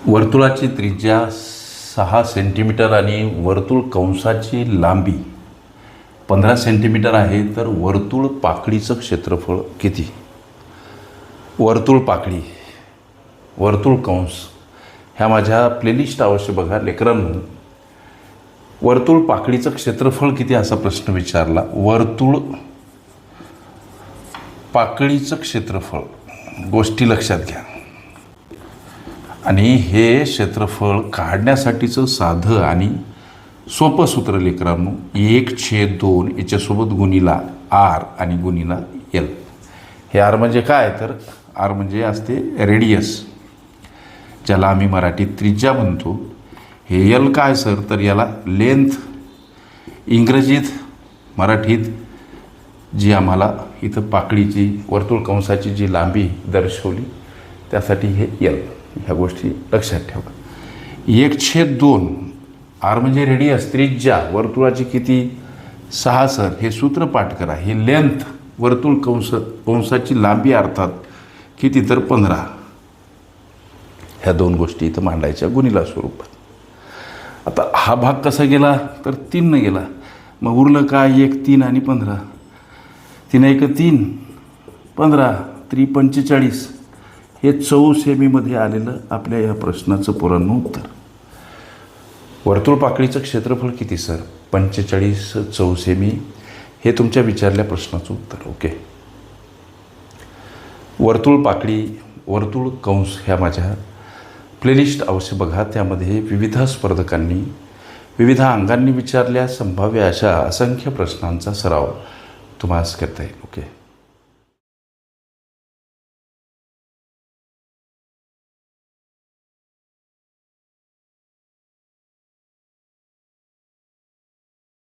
वर्तुळाची त्रिज्या 6 सेंटीमीटर आणि वर्तुळ कंसाची लांबी 15 सेंटीमीटर आहे, तर वर्तुळ पाकळीचं क्षेत्रफळ किती? वर्तुळ पाकळी, वर्तुळ कंस ह्या माझ्या प्लेलिस्ट अवश्य बघा लेकरांनो. वर्तुळ पाकळीचं क्षेत्रफळ किती असा प्रश्न विचारला. वर्तुळ पाकळीचं क्षेत्रफळ गोष्टी लक्षात घ्या. आणि हे क्षेत्रफळ काढण्यासाठीचं साधं आणि सोपं सूत्र लेकरांनो 1/2 याच्यासोबत गुणिला आर आणि गुणिला एल. हे आर म्हणजे काय, तर आर म्हणजे असते रेडियस, ज्याला आम्ही मराठीत त्रिज्या म्हणतो. हे एल काय सर, तर याला लेंथ. इंग्रजीत मराठीत जी आम्हाला इथं पाकळीची वर्तुळ कंसाची जी लांबी दर्शवली त्यासाठी हे एल. ह्या गोष्टी लक्षात ठेवा. 1/2 आर म्हणजे रेडियस, त्रिज्या वर्तुळाची किती 6 सर. हे सूत्र पाठ करा. हे लेंथ वर्तुळ कंसाची लांबी अर्थात किती, तर 15. ह्या दोन गोष्टी इथं मांडायच्या गुणिला स्वरूपात. आता हा भाग कसा गेला, तर 3 गेला. मग उरलं काय, 1 3 आणि 15. 3 1 3 15 3 45. हे 4 सेमीमध्ये आलेलं आपल्या या प्रश्नाचं पूर्ण उत्तर. वर्तुळ पाकळीचं क्षेत्रफळ किती सर, 45 4 सेमी. हे तुमच्या विचारल्या प्रश्नाचं उत्तर. ओके. वर्तुळ पाकळी वर्तुळ कंस ह्या माझ्या प्लेलिस्ट अवश्य बघा. त्यामध्ये विविध स्पर्धकांनी विविध अंगांनी विचारल्या संभाव्य अशा असंख्य प्रश्नांचा सराव तुम्हाला करता येईल. ओके.